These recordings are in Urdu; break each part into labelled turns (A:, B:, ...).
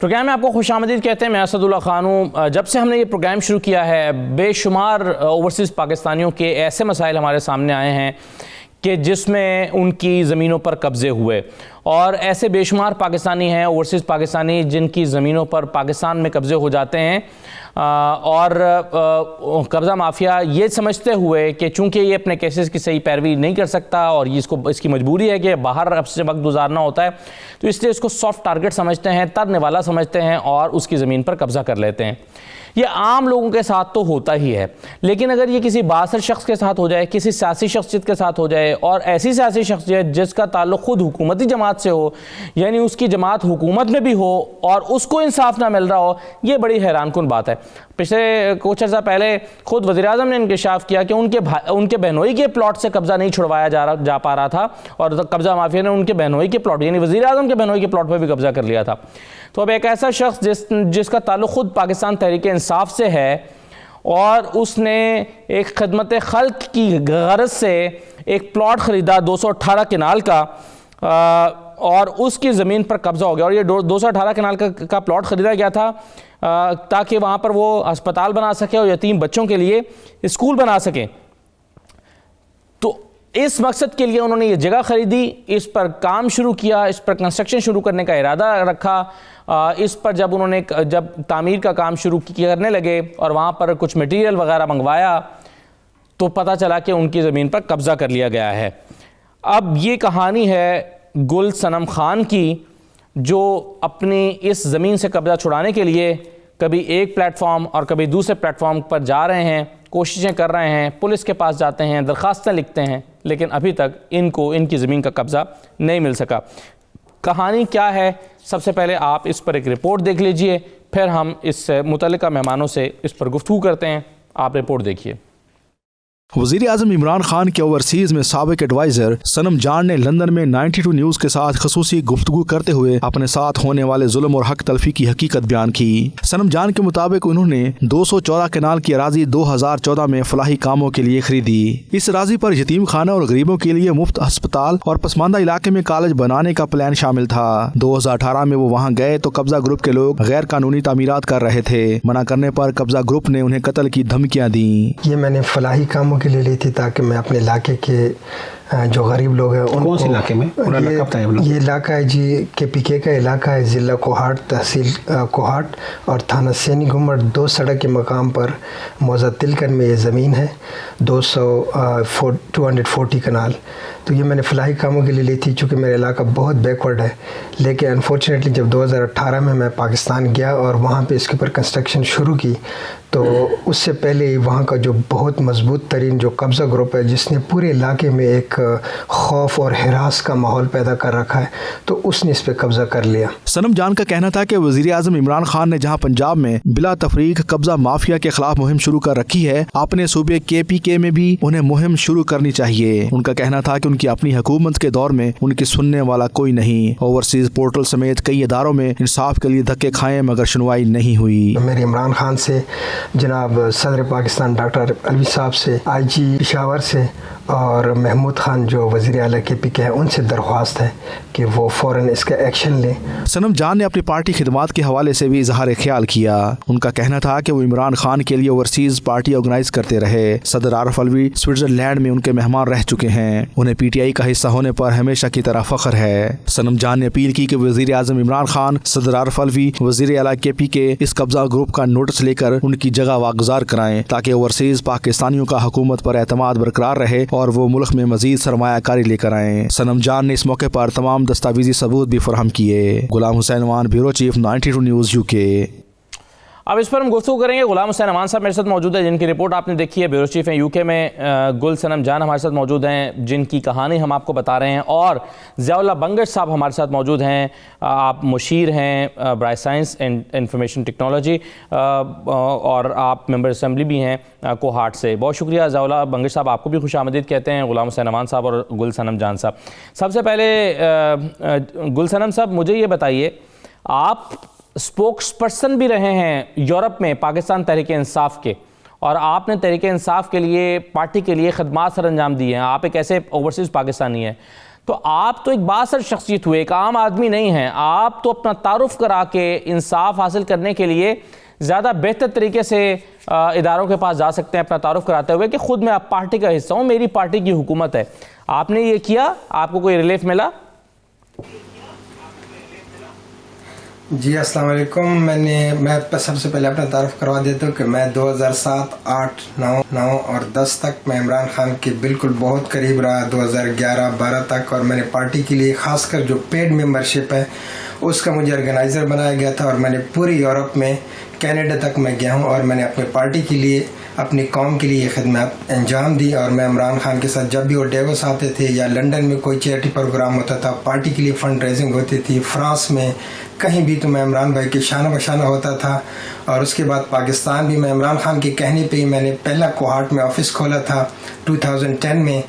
A: پروگرام میں آپ کو خوش آمدید کہتے ہیں. میں اسد اللہ خان ہوں. جب سے ہم نے یہ پروگرام شروع کیا ہے بے شمار اوورسیز پاکستانیوں کے ایسے مسائل ہمارے سامنے آئے ہیں کہ جس میں ان کی زمینوں پر قبضے ہوئے، اور ایسے بے شمار پاکستانی ہیں اوورسیز پاکستانی جن کی زمینوں پر پاکستان میں قبضے ہو جاتے ہیں، اور قبضہ مافیا یہ سمجھتے ہوئے کہ چونکہ یہ اپنے کیسز کی صحیح پیروی نہیں کر سکتا اور اس کی مجبوری ہے کہ باہر اب سے وقت گزارنا ہوتا ہے، تو اس لیے اس کو سافٹ ٹارگٹ سمجھتے ہیں، ترنے والا سمجھتے ہیں اور اس کی زمین پر قبضہ کر لیتے ہیں. یہ عام لوگوں کے ساتھ تو ہوتا ہی ہے، لیکن اگر یہ کسی بااثر شخص کے ساتھ ہو جائے، کسی سیاسی شخصیت کے ساتھ ہو جائے، اور ایسی سیاسی شخصیت جس کا تعلق خود حکومتی جماعت سے ہو، یعنی اس کی جماعت حکومت میں بھی ہو اور اس کو انصاف نہ مل رہا ہو، یہ بڑی حیران کن بات ہے. پچھلے کچھ عرصہ پہلے خود وزیراعظم نے انکشاف کیا کہ ان کے بہنوئی کے پلاٹ سے قبضہ نہیں چھڑوایا جا پا رہا تھا، اور قبضہ مافیا نے ان کے بہنوئی کے پلاٹ یعنی وزیراعظم کے بہنوئی کے پلاٹ پر بھی قبضہ کر لیا تھا. تو اب ایک ایسا شخص جس کا تعلق خود پاکستان تحریک انصاف سے ہے، اور اس نے ایک خدمت خلق کی غرض سے ایک پلاٹ خریدا 218 کنال کا، اور اس کی زمین پر قبضہ ہو گیا. اور یہ 218 کنال کا پلاٹ خریدا گیا تھا تاکہ وہاں پر وہ ہسپتال بنا سکے اور یتیم بچوں کے لیے اسکول بنا سکیں. تو اس مقصد کے لیے انہوں نے یہ جگہ خریدی، اس پر کام شروع کیا، اس پر کنسٹرکشن شروع کرنے کا ارادہ رکھا. اس پر جب تعمیر کا کام شروع کرنے لگے اور وہاں پر کچھ مٹیریل وغیرہ منگوایا تو پتہ چلا کہ ان کی زمین پر قبضہ کر لیا گیا ہے. اب یہ کہانی ہے گل صنم خان کی، جو اپنی اس زمین سے قبضہ چھڑانے کے لیے کبھی ایک پلیٹ فارم اور کبھی دوسرے پلیٹ فارم پر جا رہے ہیں، کوششیں کر رہے ہیں، پولیس کے پاس جاتے ہیں، درخواستیں لکھتے ہیں، لیکن ابھی تک ان کی زمین کا قبضہ نہیں مل سکا. کہانی کیا ہے؟ سب سے پہلے آپ اس پر ایک رپورٹ دیکھ لیجئے، پھر ہم اس سے متعلقہ مہمانوں سے اس پر گفتگو کرتے ہیں. آپ رپورٹ دیکھیے.
B: وزیر اعظم عمران خان کے اوورسیز میں سابق ایڈوائزر صنم جان نے لندن میں 92 نیوز کے ساتھ خصوصی گفتگو کرتے ہوئے اپنے ساتھ ہونے والے ظلم اور حق تلفی کی حقیقت بیان کی. صنم جان کے مطابق انہوں نے 214 کنال کی اراضی 2014 میں فلاحی کاموں کے لیے خریدی. اس اراضی پر یتیم خانہ اور غریبوں کے لیے مفت ہسپتال اور پسماندہ علاقے میں کالج بنانے کا پلان شامل تھا. 2018 میں وہ وہاں گئے تو قبضہ گروپ کے لوگ غیر قانونی تعمیرات کر رہے تھے. منع کرنے پر قبضہ گروپ نے انہیں قتل کی دھمکیاں دیں.
C: یہ میں نے فلاحی کاموں کے لیے لی تھی تاکہ میں اپنے علاقے کے جو غریب لوگ ہیں ان
D: کون سے علاقے میں؟
C: یہ علاقہ ہے جی کے پی کے کا علاقہ ہے، ضلع کوہاٹ، تحصیل کوہاٹ اور تھانہ سینی گھمٹ 2 سڑک کے مقام پر موضع تلکن میں یہ زمین ہے، 240 کنال. تو یہ میں نے فلاحی کاموں کے لیے لی تھی چونکہ میرا علاقہ بہت بیکورڈ ہے. لیکن انفارچونیٹلی جب 2018 میں پاکستان گیا اور وہاں پہ اس کے اوپر کنسٹرکشن شروع کی تو اس سے پہلے وہاں کا جو بہت مضبوط ترین جو قبضہ گروپ ہے جس نے پورے علاقے میں ایک خوف اور ہراس کا ماحول پیدا کر رکھا ہے، تو اس نے اس پہ قبضہ کر لیا.
B: صنم جان کا کہنا تھا کہ وزیر اعظم عمران خان نے جہاں پنجاب میں بلا تفریق قبضہ مافیا کے خلاف مہم شروع کر رکھی ہے، اپنے صوبے کے پی کے میں بھی انہیں مہم شروع کرنی چاہیے. ان کا کہنا تھا کہ ان کی اپنی حکومت کے دور میں ان کی سننے والا کوئی نہیں. اوورسیز پورٹل سمیت کئی اداروں میں انصاف کے لیے دھکے کھائے مگر سنوائی نہیں ہوئی.
C: میرے عمران خان سے، جناب صدر پاکستان ڈاکٹر الوی صاحب سے، آئی جی پشاور سے اور محمود خان جو وزیر اعلیٰ کے پی کے ہیں، ان سے درخواست ہے کہ وہ فوراً اس کا ایکشن لیں.
B: صنم جان نے اپنی پارٹی خدمات کے حوالے سے بھی اظہار خیال کیا. ان کا کہنا تھا کہ وہ عمران خان کے لیے اوورسیز پارٹی آرگنائز کرتے رہے. صدر عارف الوی سوئٹزرلینڈ میں ان کے مہمان رہ چکے ہیں. انہیں پی ٹی آئی کا حصہ ہونے پر ہمیشہ کی طرح فخر ہے. صنم جان نے اپیل کی کہ وزیر اعظم عمران خان، صدر عارف الوی، وزیر اعلیٰ کے پی کے اس قبضہ گروپ کا نوٹس لے کر ان کی جگہ واگزار کرائیں تاکہ اوورسیز پاکستانیوں کا حکومت پر اعتماد برقرار رہے اور وہ ملک میں مزید سرمایہ کاری لے کر آئیں. صنم جان نے اس موقع پر تمام دستاویزی ثبوت بھی فراہم کیے. غلام حسین امان، بیورو چیف، 92 نیوز UK.
A: اب اس پر ہم گفتگو کریں گے. غلام حسین امان صاحب میرے ساتھ موجود ہیں جن کی رپورٹ آپ نے دیکھی ہے، بیورو چیف ہیں UK میں. گل صنم جان ہمارے ساتھ موجود ہیں جن کی کہانی ہم آپ کو بتا رہے ہیں، اور ضیاء اللہ بنگش صاحب ہمارے ساتھ موجود ہیں. آپ مشیر ہیں برائے سائنس اینڈ انفارمیشن ٹیکنالوجی، اور آپ ممبر اسمبلی بھی ہیں کوہاٹ سے. بہت شکریہ ضیاء اللہ بنگش صاحب، آپ کو بھی خوش آمدید کہتے ہیں، غلام حسین امان صاحب اور گل صنم جان صاحب. سب سے پہلے گل صنم صاحب مجھے یہ بتائیے، آپ اسپوکس پرسن بھی رہے ہیں یورپ میں پاکستان تحریک انصاف کے، اور آپ نے تحریک انصاف کے لیے، پارٹی کے لیے خدمات سر انجام دی ہیں. آپ ایک ایسے اوورسیز پاکستانی ہیں، تو آپ تو ایک بااثر شخصیت ہوئے, ایک عام آدمی نہیں ہیں, آپ تو اپنا تعارف کرا کے انصاف حاصل کرنے کے لیے زیادہ بہتر طریقے سے اداروں کے پاس جا سکتے ہیں اپنا تعارف کراتے ہوئے کہ خود میں آپ پارٹی کا حصہ ہوں, میری پارٹی کی حکومت ہے. آپ نے یہ کیا, آپ کو کوئی ریلیف ملا؟
C: جی السلام علیکم. میں سب سے پہلے اپنا تعارف کروا دیتا ہوں کہ میں 2007, 8, 9 اور 10 تک میں عمران خان کے بالکل بہت قریب رہا, 2011, 12 تک, اور میں نے پارٹی کے لیے خاص کر جو پیڈ ممبرشپ ہے اس کا مجھے آرگنائزر بنایا گیا تھا, اور میں نے پوری یورپ میں, کینیڈا تک میں گیا ہوں, اور میں نے اپنے پارٹی کے لیے, اپنی قوم کے لیے یہ خدمات انجام دی. اور میں عمران خان کے ساتھ جب بھی وہ ڈیوس آتے تھے یا لنڈن میں کوئی چیریٹی پروگرام ہوتا تھا, پارٹی کے لیے فنڈ ریزنگ ہوتی تھی, فرانس میں کہیں بھی, تو میں عمران بھائی کے شانہ بشانہ ہوتا تھا. اور اس کے بعد پاکستان بھی میں عمران خان کے کہنے پہ ہی میں نے پہلا کوہارٹ میں آفس کھولا تھا 2010 میں,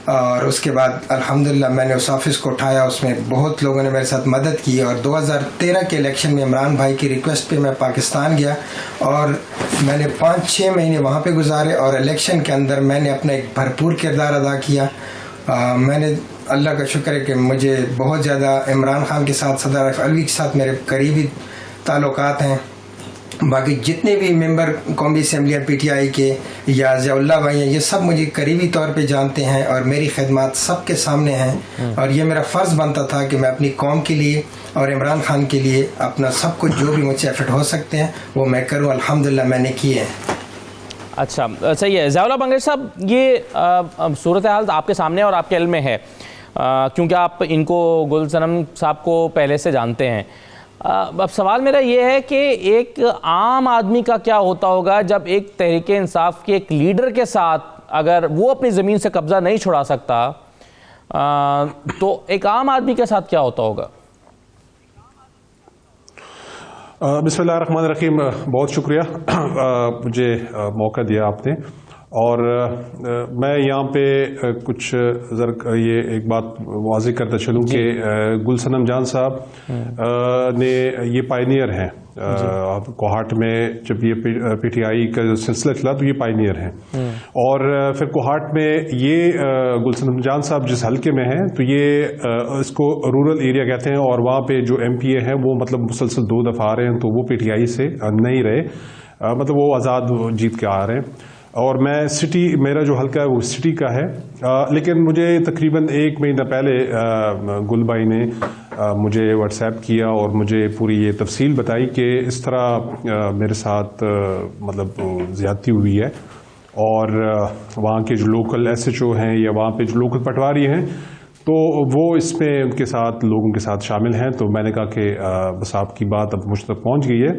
C: اور اس کے بعد الحمدللہ میں نے اس آفس کو اٹھایا, اس میں بہت لوگوں نے میرے ساتھ مدد کی. اور 2013 کے الیکشن میں عمران بھائی کی ریکویسٹ پہ میں پاکستان گیا, اور میں نے 5-6 مہینے وہاں پہ گزارے, اور الیکشن کے اندر میں نے اپنا ایک بھرپور کردار ادا کیا. میں نے, اللہ کا شکر ہے کہ مجھے بہت زیادہ عمران خان کے ساتھ, صدر عارف علوی کے ساتھ میرے قریبی تعلقات ہیں. باقی جتنے بھی ممبر قومی اسمبلی پی ٹی آئی کے یا ضیاء اللہ بھائی ہیں, یہ سب مجھے قریبی طور پہ جانتے ہیں, اور میری خدمات سب کے سامنے ہیں. اور یہ میرا فرض بنتا تھا کہ میں اپنی قوم کے لیے اور عمران خان کے لیے اپنا سب کچھ جو بھی مجھ سے ایفرٹ ہو سکتے ہیں وہ میں کروں. الحمدللہ میں نے کیے ہیں.
A: اچھا صحیح ہے. ضیاء اللہ بنگش صاحب, یہ صورتحال آپ کے سامنے اور آپ کے علم میں ہے, کیونکہ آپ ان کو, گل صنم صاحب کو پہلے سے جانتے ہیں. اب سوال میرا یہ ہے کہ ایک عام آدمی کا کیا ہوتا ہوگا جب ایک تحریک انصاف کے ایک لیڈر کے ساتھ اگر وہ اپنی زمین سے قبضہ نہیں چھڑا سکتا, تو ایک عام آدمی کے ساتھ کیا ہوتا ہوگا؟
D: بسم اللہ الرحمن الرحیم. بہت شکریہ مجھے موقع دیا آپ نے. اور میں یہاں پہ کچھ یہ ایک بات واضح کرتا چلوں کہ گل صنم جان صاحب نے یہ پائنیئر ہیں کوہاٹ میں. جب یہ پی ٹی آئی کا سلسلہ چلا تو یہ پائنیئر ہیں, اور پھر کوہاٹ میں یہ گل صنم جان صاحب جس حلقے میں ہیں تو یہ اس کو رورل ایریا کہتے ہیں, اور وہاں پہ جو ایم پی اے ہیں وہ مطلب مسلسل 2 دفعہ آ رہے ہیں, تو وہ پی ٹی آئی سے نہیں رہے, مطلب وہ آزاد جیت کے آ رہے ہیں. اور میں سٹی, میرا جو حلقہ ہے وہ سٹی کا ہے, لیکن مجھے تقریباً 1 مہینہ پہلے گل بھائی نے مجھے واٹس ایپ کیا اور مجھے پوری یہ تفصیل بتائی کہ اس طرح میرے ساتھ مطلب زیادتی ہوئی ہے, اور وہاں کے جو لوکل ایس ایچ او ہیں یا وہاں پہ جو لوکل پٹواری ہیں تو وہ اس میں ان کے ساتھ, لوگوں کے ساتھ شامل ہیں. تو میں نے کہا کہ بس آپ کی بات اب مجھ تک پہنچ گئی ہے.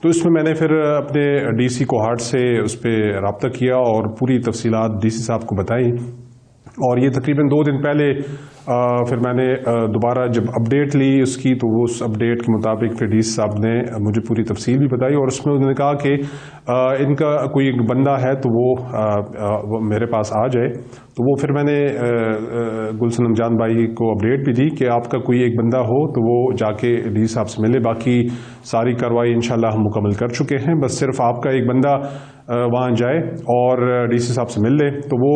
D: تو اس میں میں نے پھر اپنے ڈی سی کوہاٹ سے اس پہ رابطہ کیا اور پوری تفصیلات ڈی سی صاحب کو بتائی. اور یہ تقریباً 2 دن پہلے پھر میں نے دوبارہ جب اپڈیٹ لی اس کی, تو وہ اس اپڈیٹ کے مطابق پھر ڈی سی صاحب نے مجھے پوری تفصیل بھی بتائی, اور اس میں انہوں نے کہا کہ ان کا کوئی ایک بندہ ہے تو وہ میرے پاس آ جائے. تو وہ پھر میں نے گل صنم جان بھائی کو اپڈیٹ بھی دی کہ آپ کا کوئی ایک بندہ ہو تو وہ جا کے ڈی سی صاحب سے ملے. باقی ساری کارروائی انشاءاللہ ہم مکمل کر چکے ہیں, بس صرف آپ کا ایک بندہ وہاں جائے اور ڈی سی صاحب سے مل لے. تو وہ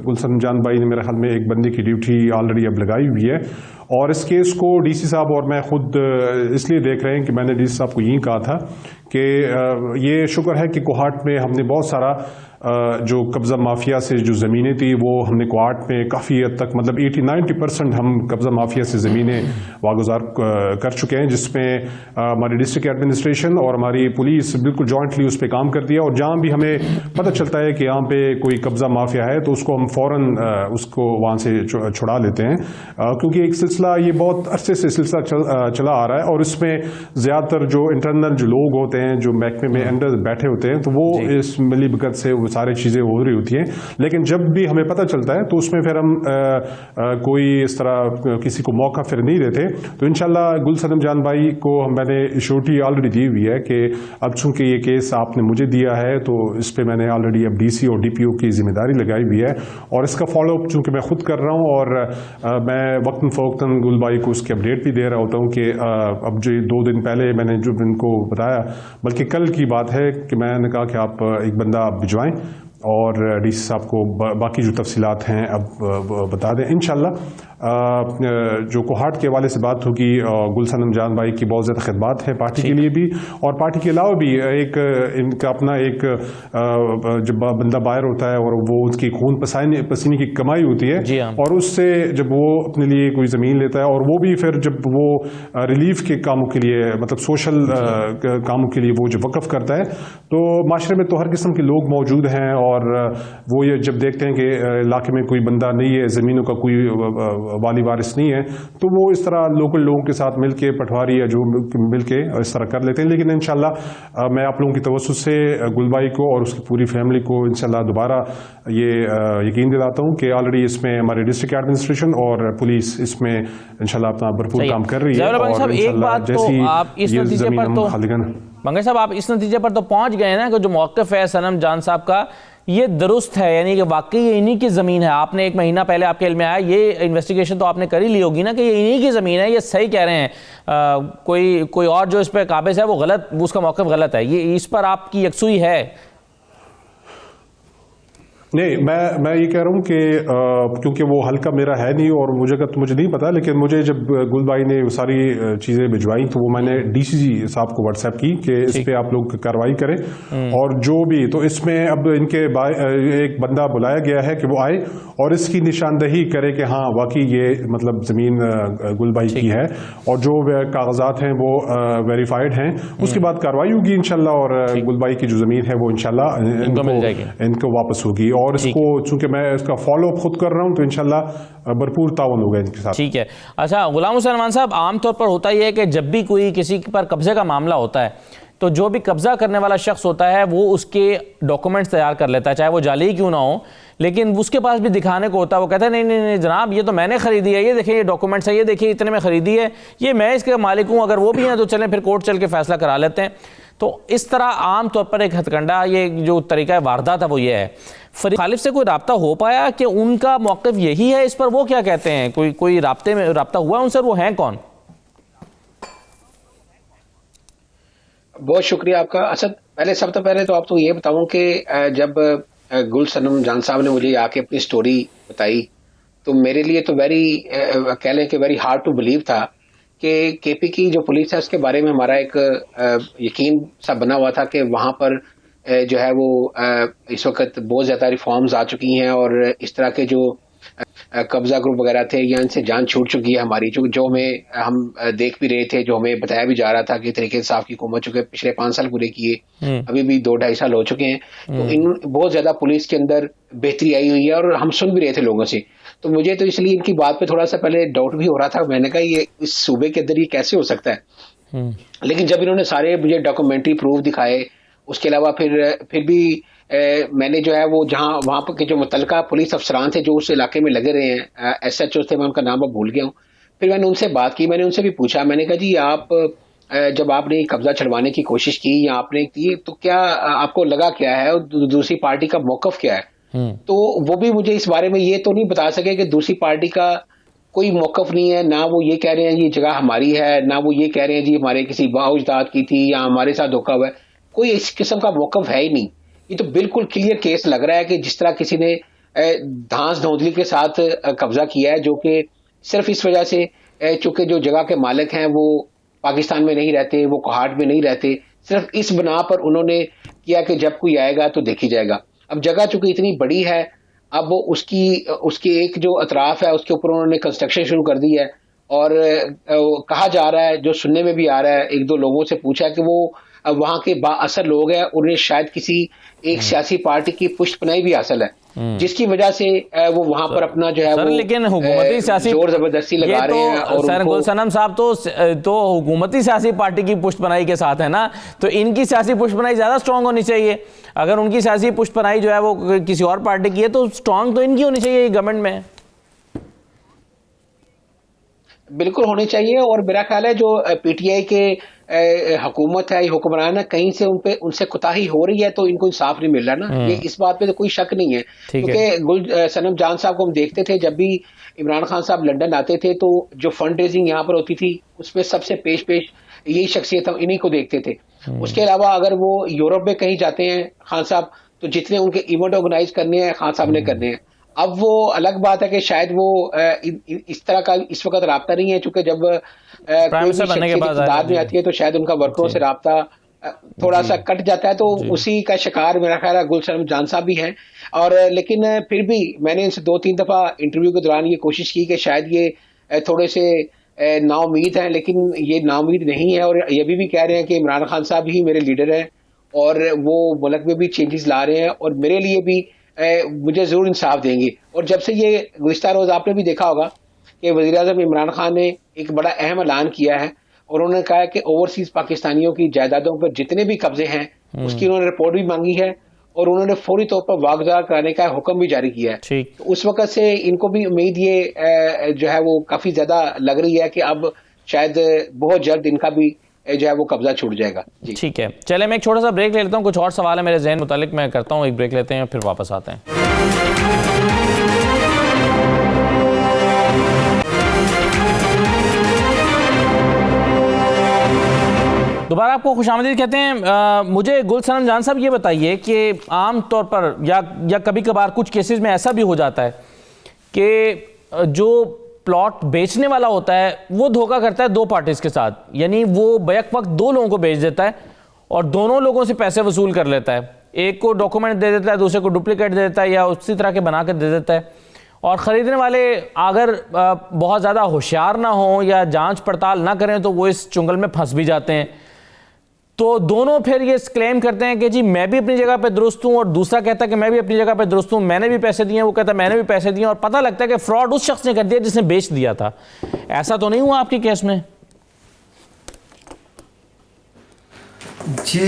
D: گل صنم جان بھائی نے میرے خیال میں ایک بندے کی ڈیوٹی آلریڈی اب لگائی ہوئی ہے, اور اس کیس کو ڈی سی صاحب اور میں خود اس لیے دیکھ رہے ہیں کہ میں نے ڈی سی صاحب کو یہی کہا تھا کہ یہ شکر ہے کہ کوہاٹ میں ہم نے بہت سارا جو قبضہ مافیا سے جو زمینیں تھی وہ ہم نے کوہاٹ میں کافی حد تک مطلب 80-90% ہم قبضہ مافیا سے زمینیں واگزار کر چکے ہیں, جس میں ہماری ڈسٹرکٹ ایڈمنسٹریشن اور ہماری پولیس بالکل جوائنٹلی اس پہ کام کرتی ہے. اور جہاں بھی ہمیں پتہ چلتا ہے کہ یہاں پہ کوئی قبضہ مافیا ہے تو اس کو ہم فوراً اس کو وہاں سے چھڑا لیتے ہیں, کیونکہ ایک سلسلہ یہ بہت عرصے سے سلسلہ چلا آ رہا ہے, اور اس میں زیادہ تر جو انٹرنل جو لوگ ہوتے ہیں جو محکمے میں انڈر بیٹھے ہوتے ہیں تو وہ اس ملی بھگت سے ساری چیزیں ہو رہی ہوتی ہیں. لیکن جب بھی ہمیں پتہ چلتا ہے تو اس میں پھر ہم کوئی اس طرح کسی کو موقع پھر نہیں دیتے. تو انشاءاللہ گل صنم جان بھائی کو میں نے ایشورٹی آلریڈی دی ہوئی ہے کہ اب چونکہ یہ کیس آپ نے مجھے دیا ہے تو اس پہ میں نے آلریڈی اب ڈی سی اور ڈی پی او کی ذمہ داری لگائی ہوئی ہے, اور اس کا فالو اپ چونکہ میں خود کر رہا ہوں, اور میں وقتاً فوقتاً گل بھائی کو اس کی اپڈیٹ بھی دے رہا ہوتا ہوں کہ اب جو 2 دن پہلے میں نے جو ان کو بتایا, بلکہ کل کی بات ہے کہ میں نے کہا کہ آپ ایک بندہ آپ بھجوائیں, اور ڈی سی صاحب کو باقی جو تفصیلات ہیں اب بتا دیں انشاءاللہ. جو کوہاٹ کے حوالے سے بات ہوگی، گل صنم جان بھائی کی بہت زیادہ خدمات ہیں پارٹی کے لیے بھی، اور پارٹی کے علاوہ بھی ایک ان کا اپنا ایک جب بندہ باہر ہوتا ہے اور وہ اس کی خون پسینے کی کمائی ہوتی ہے، اور اس سے جب وہ اپنے لیے کوئی زمین لیتا ہے اور وہ بھی پھر جب وہ ریلیف کے کاموں کے لیے، مطلب سوشل کاموں کے لیے وہ جو وقف کرتا ہے، تو معاشرے میں تو ہر قسم کے لوگ موجود ہیں، اور وہ یہ جب دیکھتے ہیں کہ علاقے میں کوئی بندہ نہیں ہے، زمینوں کا کوئی والی وارث نہیں ہے، تو وہ اس طرح لوکل لوگوں کے ساتھ مل کے پٹواری یا جو مل کے اس طرح کر لیتے ہیں. لیکن انشاءاللہ میں آپ لوگوں کی توسط سے گل بھائی کو اور اس کی پوری فیملی کو انشاءاللہ دوبارہ یہ یقین دلاتا ہوں کہ آلریڈی اس میں ہمارے ڈسٹرکٹ ایڈمنسٹریشن اور پولیس اس میں انشاءاللہ اپنا بھرپور کام کر رہی ہے. اور
A: بنگا صاحب آپ اس نتیجے پر تو پہنچ گئے نا کہ جو موقف ہے صنم جان صاحب کا یہ درست ہے، یعنی کہ واقعی یہ انہی کی زمین ہے. آپ نے ایک مہینہ پہلے آپ کے علم میں آیا، یہ انویسٹیگیشن تو آپ نے کر ہی لی ہوگی نا کہ یہ انہی کی زمین ہے، یہ صحیح کہہ رہے ہیں، کوئی اور جو اس پہ قابض ہے وہ غلط، اس کا موقف غلط ہے، یہ اس پر آپ کی یکسوئی ہے؟
D: نہیں، میں یہ کہہ رہا ہوں کہ کیونکہ وہ حلقہ میرا ہے نہیں اور مجھے نہیں پتا، لیکن مجھے جب گل بھائی نے وہ ساری چیزیں بھجوائیں تو وہ میں نے ڈی سی جی صاحب کو واٹس ایپ کی کہ اس پہ آپ لوگ کارروائی کریں، اور جو بھی تو اس میں اب ان کے ایک بندہ بلایا گیا ہے کہ وہ آئے اور اس کی نشاندہی کرے کہ ہاں واقعی یہ مطلب زمین گل بھائی کی ہے، اور جو کاغذات ہیں وہ ویریفائڈ ہیں، اس کے بعد کارروائی ہوگی انشاءاللہ، اور گل بھائی کی جو زمین ہے وہ انشاءاللہ ان کو واپس ہوگی. اور اس کو چونکہ میں اس کا فالو اپ خود کر رہا ہوں تو انشاءاللہ بھرپور تعاون ہوگا ان کے ساتھ.
A: ٹھیک ہے. اچھا غلام حسین عنوان صاحب، عام طور پر ہوتا یہ ہے کہ جب بھی کوئی کسی پر قبضے کا معاملہ ہوتا ہے تو جو بھی قبضہ کرنے والا شخص ہوتا ہے وہ اس کے ڈاکومنٹس تیار کر لیتا ہے، چاہے وہ جعلی کیوں نہ ہو، لیکن اس کے پاس بھی دکھانے کو ہوتا ہے. وہ کہتا ہے نہیں نہیں نہیں جناب، یہ تو میں نے خریدی ہے، یہ دیکھیں یہ ڈاکومنٹس ہے، یہ دیکھیں اتنے میں خریدی ہے، یہ میں اس کے مالک ہوں، اگر وہ بھی ہیں تو چلیں پھر کورٹ چل کے فیصلہ کرا لیتے ہیں. تو اس طرح عام طور پر ایک ہتھ کنڈا یہ جو طریقہ واردات ہے وہ یہ ہے. فریق خالف سے کوئی رابطہ ہو پایا کہ ان کا موقف یہی ہے اس پر، وہ کیا کہتے ہیں؟ کوئی رابطہ ہوا ان سے، وہ ہیں کون؟
E: بہت شکریہ آپ کا اسد. سب سے پہلے تو آپ کو یہ بتاؤں کہ جب گل صنم جان صاحب نے مجھے آ کے اپنی سٹوری بتائی تو میرے لیے تو کہہ لیں کہ ویری ہارڈ ٹو بلیو تھا کہ کے پی کی جو پولیس ہے اس کے بارے میں ہمارا ایک یقین سا بنا ہوا تھا کہ وہاں پر جو ہے وہ اس وقت بہت زیادہ ریفارمز آ چکی ہیں، اور اس طرح کے جو قبضہ گروپ وغیرہ تھے یا ان سے جان چھوٹ چکی ہے ہماری، جو ہم دیکھ بھی رہے تھے، جو ہمیں بتایا بھی جا رہا تھا کہ طریقے صاحب کی حکومت چکے پچھلے 5 سال پورے کیے، ابھی بھی 2-2.5 سال ہو چکے ہیں، تو ان بہت زیادہ پولیس کے اندر بہتری آئی ہوئی ہے، اور ہم سن بھی رہے تھے لوگوں سے. تو مجھے تو اس لیے ان کی بات پہ تھوڑا سا پہلے ڈاؤٹ بھی ہو رہا تھا. میں نے کہا یہ اس صوبے کے اندر یہ کیسے ہو سکتا ہے، لیکن جب انہوں نے سارے مجھے ڈاکومنٹری پروف دکھائے، اس کے علاوہ پھر بھی میں نے جو ہے وہ وہاں پر جو متعلقہ پولیس افسران تھے جو اس علاقے میں لگے رہے ہیں، ایس ایچ او تھے، میں ان کا نام اب بھول گیا ہوں، پھر میں نے ان سے بات کی. میں نے ان سے بھی پوچھا، میں نے کہا جی جب آپ نے قبضہ چھڑوانے کی کوشش کی یا آپ نے کی تو کیا آپ کو لگا کیا ہے، اور دوسری پارٹی کا موقف کیا ہے؟ تو وہ بھی مجھے اس بارے میں یہ تو نہیں بتا سکے کہ دوسری پارٹی کا کوئی موقف نہیں ہے، نہ وہ یہ کہہ رہے ہیں یہ جگہ ہماری ہے، نہ وہ یہ کہہ رہے ہیں جی ہمارے کسی باؤ اجداد کی تھی یا ہمارے ساتھ دھوکہ ہوا ہے. کوئی اس قسم کا موقف ہے ہی نہیں. یہ تو بالکل کلیئر کیس لگ رہا ہے کہ جس طرح کسی نے دھانس دھوندلی کے ساتھ قبضہ کیا ہے، جو کہ صرف اس وجہ سے چونکہ جو جگہ کے مالک ہیں وہ پاکستان میں نہیں رہتے، وہ کوہاٹ میں نہیں رہتے، صرف اس بنا پر انہوں نے کیا کہ جب کوئی آئے گا تو دیکھی جائے گا. اب جگہ چونکہ اتنی بڑی ہے، اب اس کی ایک جو اطراف ہے اس کے اوپر انہوں نے کنسٹرکشن شروع کر دی ہے، اور کہا جا رہا ہے، جو سننے میں بھی آ رہا ہے، 1-2 لوگوں سے پوچھا کہ وہ وہاں کے با اثر لوگ ہیں، انہیں شاید کسی ایک سیاسی پارٹی کی پشت پناہی بھی حاصل ہے، جس کی وجہ سے وہ وہاں پر اپنا جو ہے وہ
A: لیکن حکومتی سیاسی
E: زور زبردستی لگا رہے ہیں. اور
A: سر گل صنم صاحب تو حکومتی سیاسی پارٹی کی پشت پناہی کے ساتھ ہے نا، تو ان کی سیاسی پشت پناہی زیادہ سٹرونگ ہونی چاہیے. اگر ان کی سیاسی پشت پناہی جو ہے وہ کسی اور پارٹی کی ہے تو سٹرونگ تو ان کی ہونی چاہیے گورنمنٹ میں.
E: بالکل ہونی چاہیے. اور میرا خیال ہے جو پی ٹی آئی کے حکومت ہے، حکمران ہے، کہیں سے ان سے کوتاہی ہو رہی ہے تو ان کو انصاف نہیں مل رہا نا. یہ اس بات پہ تو کوئی شک نہیں ہے، کیونکہ گل صنم جان صاحب کو ہم دیکھتے تھے جب بھی عمران خان صاحب لنڈن آتے تھے تو جو فنڈ ریزنگ یہاں پر ہوتی تھی اس میں سب سے پیش یہی شخصیت انہی کو دیکھتے تھے. اس کے علاوہ اگر وہ یورپ میں کہیں جاتے ہیں خان صاحب تو جتنے ان کے ایونٹ آرگنائز کرنے ہیں خان صاحب نے کرنے ہیں. اب وہ الگ بات ہے کہ شاید وہ اس طرح کا اس وقت رابطہ نہیں ہے, چونکہ جب کوئی بھی شخصیت اقتدار میں آتی ہے تو شاید ان کا ورکروں سے رابطہ تھوڑا سا کٹ جاتا ہے, تو اسی کا شکار میرا خیال ہے گل صنم جان صاحب بھی ہیں. اور لیکن پھر بھی میں نے ان سے 2-3 دفعہ انٹرویو کے دوران یہ کوشش کی کہ شاید یہ تھوڑے سے نا امید ہیں, لیکن یہ نا امید نہیں ہے, اور یہ بھی کہہ رہے ہیں کہ عمران خان صاحب ہی میرے لیڈر ہیں اور وہ ملک میں بھی چینجز لا رہے ہیں اور میرے لیے بھی مجھے ضرور انصاف دیں گے. اور جب سے یہ گزشتہ روز آپ نے بھی دیکھا ہوگا کہ وزیر اعظم عمران خان نے ایک بڑا اہم اعلان کیا ہے اور انہوں نے کہا کہ اوورسیز پاکستانیوں کی جائیدادوں پر جتنے بھی قبضے ہیں اس کی انہوں نے رپورٹ بھی مانگی ہے اور انہوں نے فوری طور پر واگزار کرانے کا حکم بھی جاری کیا ہے. تو اس وقت سے ان کو بھی امید یہ جو ہے وہ کافی زیادہ لگ رہی ہے کہ اب شاید بہت جلد ان کا بھی جو ہے وہ قبضہ چھوٹ جائے گا.
A: ٹھیک ہے, چلے میں ایک چھوٹا سا بریک لے لیتا ہوں, کچھ اور سوال ہے میرے ذہن متعلق, میں کرتا ہوں ایک بریک لیتے ہیں پھر واپس آتے ہیں. دوبارہ آپ کو خوش آمدید کہتے ہیں. مجھے گل صنم جان صاحب یہ بتائیے کہ عام طور پر یا کبھی کبھار کچھ کیسز میں ایسا بھی ہو جاتا ہے کہ جو پلاٹ بیچنے والا ہوتا ہے وہ دھوکہ کرتا ہے 2 پارٹیز کے ساتھ, یعنی وہ بیک وقت 2 لوگوں کو بیچ دیتا ہے اور دونوں لوگوں سے پیسے وصول کر لیتا ہے, ایک کو ڈاکومنٹ دے دیتا ہے, دوسرے کو ڈپلیکیٹ دے دیتا ہے یا اسی طرح کے بنا کے دے دیتا ہے, اور خریدنے والے اگر بہت زیادہ ہوشیار نہ ہوں یا جانچ پڑتال نہ کریں تو وہ اس چنگل میں پھنس بھی جاتے ہیں. تو دونوں پھر یہ کلیم کرتے ہیں کہ جی میں بھی اپنی جگہ پہ درست ہوں, اور دوسرا کہتا ہے کہ میں بھی اپنی جگہ پہ درست ہوں, میں نے بھی پیسے دیے, وہ کہتا ہے میں نے بھی پیسے دیے, اور پتہ لگتا ہے کہ فراڈ اس شخص نے کر دیا جس نے بیچ دیا تھا. ایسا تو نہیں ہوا آپ کے کیس میں؟
F: جی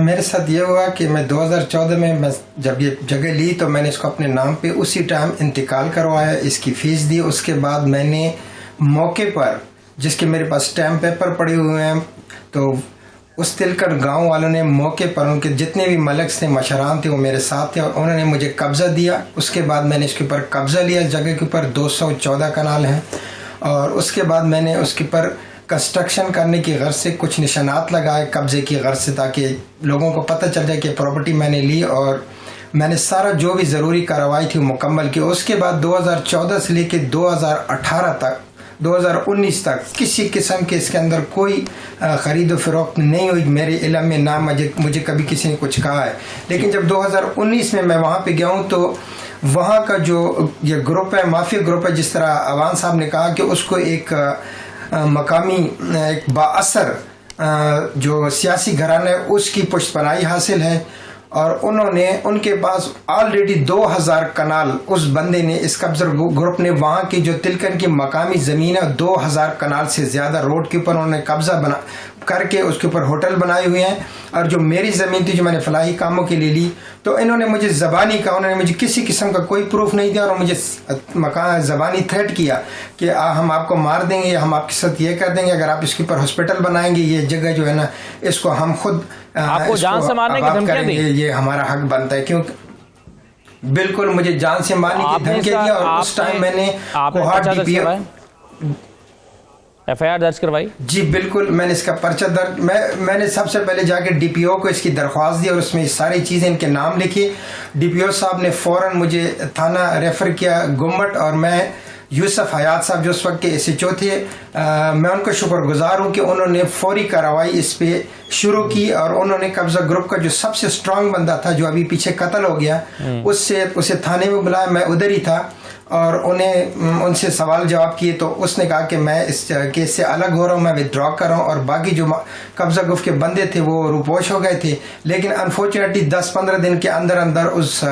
F: میرے ساتھ یہ ہوا کہ میں 2014 میں جب یہ جگہ لی تو میں نے اس کو اپنے نام پہ اسی ٹائم انتقال کروایا, اس کی فیس دی. اس کے بعد میں نے موقع پر جس کے میرے پاس اسٹیمپ پیپر پڑے ہوئے ہیں, تو اس تلکڑ گاؤں والوں نے موقع پر ان کے جتنے بھی ملک تھے مشران تھے وہ میرے ساتھ تھے اور انہوں نے مجھے قبضہ دیا. اس کے بعد میں نے اس کے اوپر قبضہ لیا, اس جگہ کے اوپر 214 کنال ہیں, اور اس کے بعد میں نے اس کے اوپر کنسٹرکشن کرنے کی غرض سے کچھ نشانات لگائے قبضے کی غرض سے, تاکہ لوگوں کو پتہ چل جائے کہ پراپرٹی میں نے لی, اور میں نے سارا جو بھی ضروری کارروائی تھی مکمل کی. اس کے بعد 2014 سے لے کے 2018 تک 2019 تک کسی قسم کے اس کے اندر کوئی خرید و فروخت نہیں ہوئی میرے علم میں, نہ مجھے کبھی کسی نے کچھ کہا ہے. لیکن جب 2019 میں وہاں پہ گیا ہوں تو وہاں کا جو یہ گروپ ہے, مافیا گروپ ہے, جس طرح عوان صاحب نے کہا کہ اس کو ایک مقامی ایک بااثر جو سیاسی گھرانہ ہے اس کی پشت پناہی حاصل ہے, اور انہوں نے ان کے پاس آلریڈی 2000 کنال اس بندے نے, اس قبضہ گروپ نے وہاں کی جو تلکن کی مقامی زمین ہے 2000 کنال سے زیادہ روڈ کے اوپر انہوں نے قبضہ بنا کر کے اس کے اوپر ہوٹل بنائے ہوئے ہیں. اور جو میری زمین تھی جو میں نے فلاحی کاموں کے لیے لی, تو انہوں نے مجھے زبانی کہا, انہوں نے مجھے کسی قسم کا کوئی پروف نہیں دیا اور مجھے زبانی تھریٹ کیا کہ ہم آپ کو مار دیں گے, ہم آپ کے ساتھ یہ کر دیں گے, اگر آپ اس کے اوپر ہاسپٹل بنائیں گے, یہ جگہ جو ہے نا اس کو ہم خود
A: آپ کو جان سے مارنے کی دھمکیاں دی,
F: یہ ہمارا حق بنتا ہے. کیونکہ بالکل مجھے جان سے مارنے کی دھمکیاں دی, اور اس ٹائم میں نے Kohat D P
A: F I R درج کروائی.
F: جی بالکل, میں نے اس کا پرچہ درج, میں نے سب سے پہلے جا کے ڈی پی او کو اس کی درخواست دی اور اس میں ساری چیزیں ان کے نام لکھی. ڈی پی او صاحب نے فوراً مجھے تھانہ ریفر کیا گمبٹ, اور میں یوسف حیات صاحب جو اس وقت کے ایس ایچ او تھے, میں ان کا شکر گزار ہوں کہ انہوں نے فوری کارروائی اس پہ شروع کی, اور انہوں نے قبضہ گروپ کا جو سب سے اسٹرانگ بندہ تھا جو ابھی پیچھے قتل ہو گیا, اسے تھانے میں بلایا, میں ادھر ہی تھا, اور ان سے سوال جواب کیے. تو اس نے کہا کہ میں اس کیس سے الگ ہو رہا ہوں, میں ودرا کر رہا ہوں, اور باقی جو قبضہ گف کے بندے تھے وہ روپوش ہو گئے تھے. لیکن انفارچونیٹلی 10-15 دن کے اندر اندر اس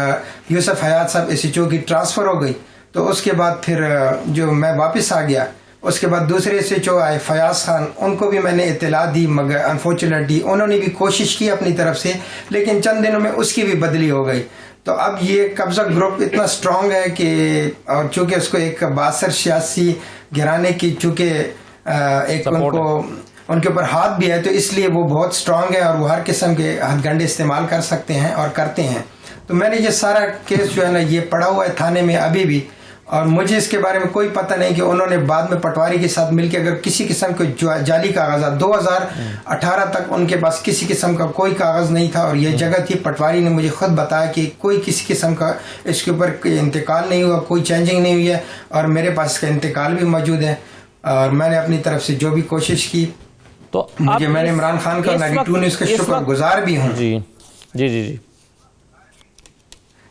F: یوسف حیات صاحب ایس ایچ او کی ٹرانسفر ہو گئی. تو اس کے بعد پھر جو میں واپس آ گیا, اس کے بعد دوسرے ایس ایچ او آئے فیاض خان, ان کو بھی میں نے اطلاع دی, مگر انفارچونیٹلی انہوں نے بھی کوشش کی اپنی طرف سے, لیکن چند دنوں میں اس کی بھی بدلی ہو گئی. تو اب یہ قبضہ گروپ اتنا اسٹرانگ ہے کہ, اور چونکہ اس کو ایک باثر سیاسی گھرانے کی چونکہ ایک ان کے اوپر ہاتھ بھی ہے, تو اس لیے وہ بہت اسٹرانگ ہے اور وہ ہر قسم کے ہتھ گنڈے استعمال کر سکتے ہیں اور کرتے ہیں. تو میں نے یہ سارا کیس جو ہے نا یہ پڑا ہوا ہے تھانے میں ابھی بھی, اور مجھے اس کے بارے میں کوئی پتہ نہیں کہ انہوں نے بعد میں پٹواری کے ساتھ مل کے اگر کسی قسم کے جعلی کاغذات 2018 تک ان کے پاس کسی قسم کا کوئی کاغذ نہیں تھا, اور یہ جگہ تھی, پٹواری نے مجھے خود بتایا کہ کوئی کسی قسم کا اس کے اوپر انتقال نہیں ہوا, کوئی چینجنگ نہیں ہوئی ہے, اور میرے پاس اس کا انتقال بھی موجود ہے, اور میں نے اپنی طرف سے جو بھی کوشش کی
A: تو
F: میں نے عمران خان کا 92 نیوز کا شکر گزار بھی ہوں.
A: جی جی جی جی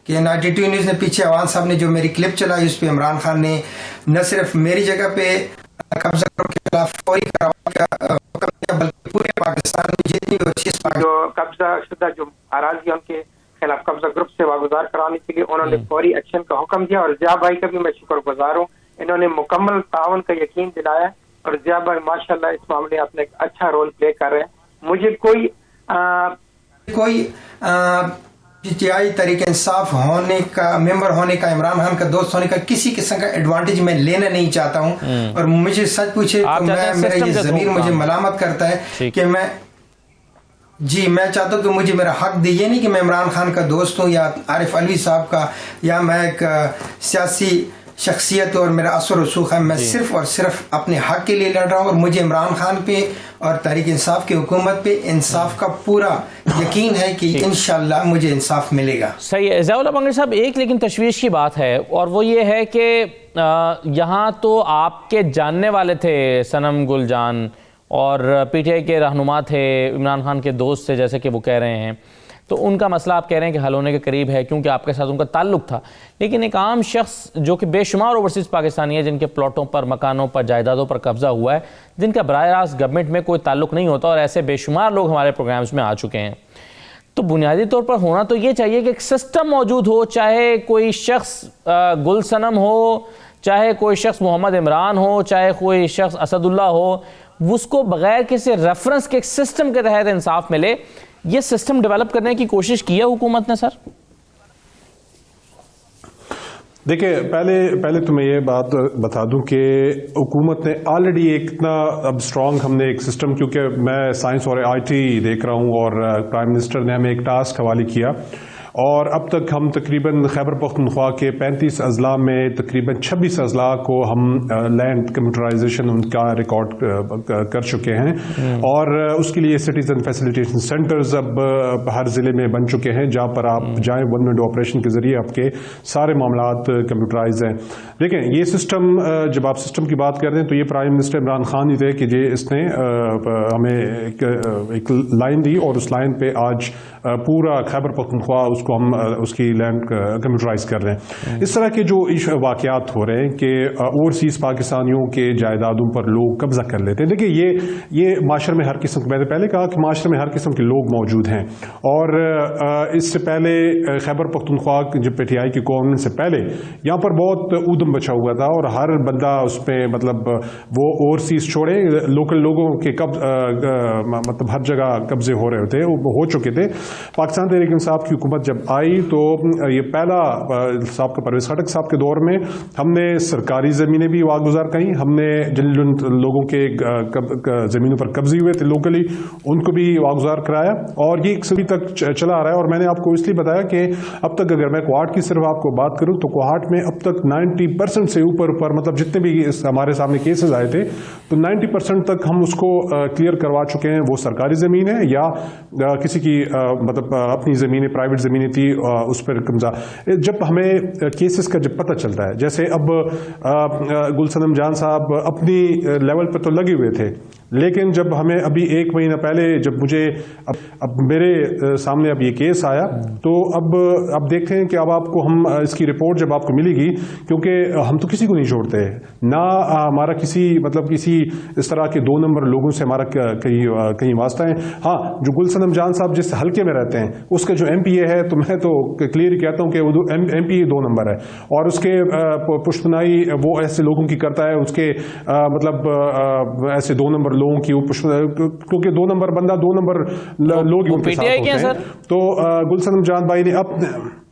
F: کہ 92 نیوز نے پیچھے عوان صاحب نے جو میری کلپ چلائی اس پہ عمران خان نے نہ صرف میری جگہ پہ قبضہ کے خلاف فوری کارروائی بلکہ پورے پاکستان میں جتنی جو قبضہ شدہ جو اراضی ان کے خلاف قبضہ گروپ سے واگزار کرانے کے لیے انہوں نے فوری ایکشن کا حکم دیا, اور ضیاء بھائی کا بھی میں شکر گزار ہوں, انہوں نے مکمل تعاون کا یقین دلایا, اور ضیاء بھائی ماشاءاللہ اس معاملے اپنے ایک اچھا رول پلے کر رہے ہیں. مجھے کوئی P T I Tehreek Insaf ہونے کا ممبر ہونے کا, عمران خان کا دوست ہونے کا کسی قسم کا ایڈوانٹیج میں لینا نہیں چاہتا ہوں, اور مجھے سچ پوچھے تو میرا یہ ضمیر مجھے ملامت کرتا ہے کہ میں چاہتا ہوں کہ مجھے میرا حق دے. یہ نہیں کہ میں عمران خان کا دوست ہوں یا عارف علوی صاحب کا, یا میں ایک سیاسی شخصیت اور میرا اثر و رسوخ ہے, میں صرف اور صرف اپنے حق کے لیے لڑ رہا ہوں, اور مجھے عمران خان پہ اور تحریک انصاف کی حکومت پہ انصاف کا پورا یقین ہے کہ انشاءاللہ مجھے انصاف ملے گا.
A: صحیح ہے ضیاء اللہ بنگڑی صاحب, ایک لیکن تشویش کی بات ہے, اور وہ یہ ہے کہ یہاں تو آپ کے جاننے والے تھے صنم گل جان, اور پی ٹی آئی کے رہنما تھے, عمران خان کے دوست تھے جیسے کہ وہ کہہ رہے ہیں, تو ان کا مسئلہ آپ کہہ رہے ہیں کہ حل ہونے کے قریب ہے کیونکہ آپ کے ساتھ ان کا تعلق تھا. لیکن ایک عام شخص جو کہ بے شمار اوورسیز پاکستانی ہے جن کے پلاٹوں پر, مکانوں پر, جائیدادوں پر قبضہ ہوا ہے, جن کا براہ راست گورنمنٹ میں کوئی تعلق نہیں ہوتا, اور ایسے بے شمار لوگ ہمارے پروگرامز میں آ چکے ہیں, تو بنیادی طور پر ہونا تو یہ چاہیے کہ ایک سسٹم موجود ہو, چاہے کوئی شخص گل صنم ہو, چاہے کوئی شخص محمد عمران ہو, چاہے کوئی شخص اسد اللہ ہو, اس کو بغیر کسی ریفرنس کے ایک سسٹم کے تحت انصاف ملے. یہ سسٹم ڈیولپ کرنے کی کوشش کی ہے حکومت نے سر؟
D: دیکھیں پہلے تو میں یہ بات بتا دوں کہ حکومت نے آلریڈی ایک اتنا اب سٹرانگ ہم نے ایک سسٹم, کیونکہ میں سائنس اور آئی ٹی دیکھ رہا ہوں, اور پرائم منسٹر نے ہمیں ایک ٹاسک حوالے کیا, اور اب تک ہم تقریباً خیبر پختونخوا کے 35 اضلاع میں تقریباً 26 اضلاع کو ہم لینڈ کمپیوٹرائزیشن ان کا ریکارڈ کر چکے ہیں, اور اس کے لیے سٹیزن فیسیلیٹیشن سینٹرز اب ہر ضلع میں بن چکے ہیں, جہاں پر آپ جائیں 1 ونڈو آپریشن کے ذریعے آپ کے سارے معاملات کمپیوٹرائز ہیں. دیکھیں یہ سسٹم, جب آپ سسٹم کی بات کر رہے ہیں تو یہ پرائم منسٹر عمران خان ہی تھے کہ اس نے ہمیں ایک لائن دی, اور اس لائن پہ آج پورا خیبر پختونخوا اس کو ہم اس کی لینڈ کمپیوٹرائز کر رہے ہیں. اس طرح کے جو واقعات ہو رہے ہیں کہ اوورسیز پاکستانیوں کے جائیدادوں پر لوگ قبضہ کر لیتے ہیں, دیکھیں یہ معاشرے میں ہر قسم کے, میں نے پہلے کہا کہ معاشرے میں ہر قسم کے لوگ موجود ہیں, اور اس سے پہلے خیبر پختونخوا جب پی ٹی آئی کی گورنمنٹ سے پہلے یہاں پر بہت ادھم بچا ہوا تھا, اور ہر بندہ اس پہ مطلب وہ اوورسیز چھوڑے لوکل لوگوں کے مطلب ہر جگہ قبضے ہو رہے ہوتے, ہو چکے تھے. پاکستان تحریک انصاف کی حکومت جب آئی تو یہ پہلا صاحب کا پرویز خٹک صاحب کے دور میں ہم نے سرکاری زمینیں بھی واگزار کہیں, ہم نے جن لوگوں کے زمینوں پر قبضے ہوئے تھے لوکلی ان کو بھی واگزار کرایا, اور یہ سبھی تک چلا آ رہا ہے. اور میں نے آپ کو اس لیے بتایا کہ اب تک اگر میں کوہاٹ کی صرف آپ کو بات کروں تو کوہاٹ میں اب تک 90% سے اوپر مطلب جتنے بھی ہمارے سامنے کیسز آئے تھے تو 90% تک ہم اس کو کلیئر کروا چکے ہیں. وہ سرکاری زمین ہے یا کسی کی مطلب اپنی زمینیں, پرائیویٹ زمینیں تھی, اس پر قبضہ. جب ہمیں کیسز کا جب پتہ چلتا ہے, جیسے اب گل صنم جان صاحب اپنی لیول پہ تو لگے ہوئے تھے, لیکن جب ہمیں ابھی 1 مہینہ پہلے جب مجھے اب میرے سامنے اب یہ کیس آیا تو اب دیکھتے ہیں کہ اب آپ کو ہم اس کی رپورٹ جب آپ کو ملے گی, کیونکہ ہم تو کسی کو نہیں چھوڑتے, نہ ہمارا کسی اس طرح کے 2 نمبر لوگوں سے ہمارا کہیں واسطہ ہے. ہاں جو گل صنم جان صاحب جس حلقے میں رہتے ہیں اس کا جو ایم پی اے ہے تو میں تو کلیئر کہتا ہوں کہ وہ ایم پی اے 2 نمبر ہے, اور اس کے پشتنائی وہ ایسے لوگوں کی کرتا ہے, اس کے مطلب ایسے 2 نمبر لوگوں کی, کیونکہ 2 نمبر بندہ 2 نمبر لوگ ان کے ساتھ ہوتے ہیں. تو گل صنم جان بھائی نے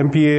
D: MPA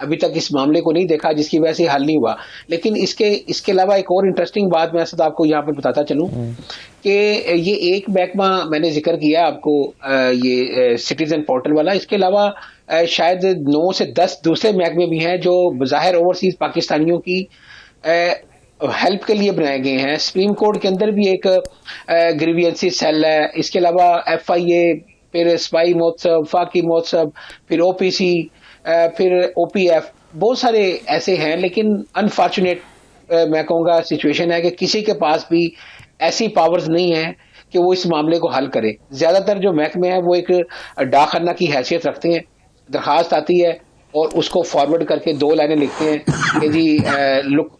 E: ابھی تک اس معاملے کو نہیں دیکھا جس کی وجہ سے حل نہیں ہوا. لیکن اس کے علاوہ ایک اور انٹرسٹنگ بات میں اسد آپ کو یہاں پر بتاتا چلوں کہ یہ ایک محکمہ میں نے ذکر کیا آپ کو یہ سٹیزن پورٹل والا, اس کے علاوہ شاید 9 سے 10 دوسرے محکمے بھی ہیں جو بظاہر اوورسیز پاکستانیوں کی ہیلپ کے لیے بنائے گئے ہیں. سپریم کورٹ کے اندر بھی ایک گریوینسی سیل ہے, اس کے علاوہ FIA, پھر سپائی مہوتسو, فاقی مہوتسو, پھر OPC, پھر OPF, بہت سارے ایسے ہیں. لیکن انفارچونیٹ میں کہوں گا سچویشن ہے کہ کسی کے پاس بھی ایسی پاورز نہیں ہیں کہ وہ اس معاملے کو حل کرے. زیادہ تر جو محکمے ہیں وہ ایک ڈاک خانہ کی حیثیت رکھتے ہیں, درخواست آتی ہے اور اس کو فارورڈ کر کے 2 لائنیں لکھتے ہیں کہ جی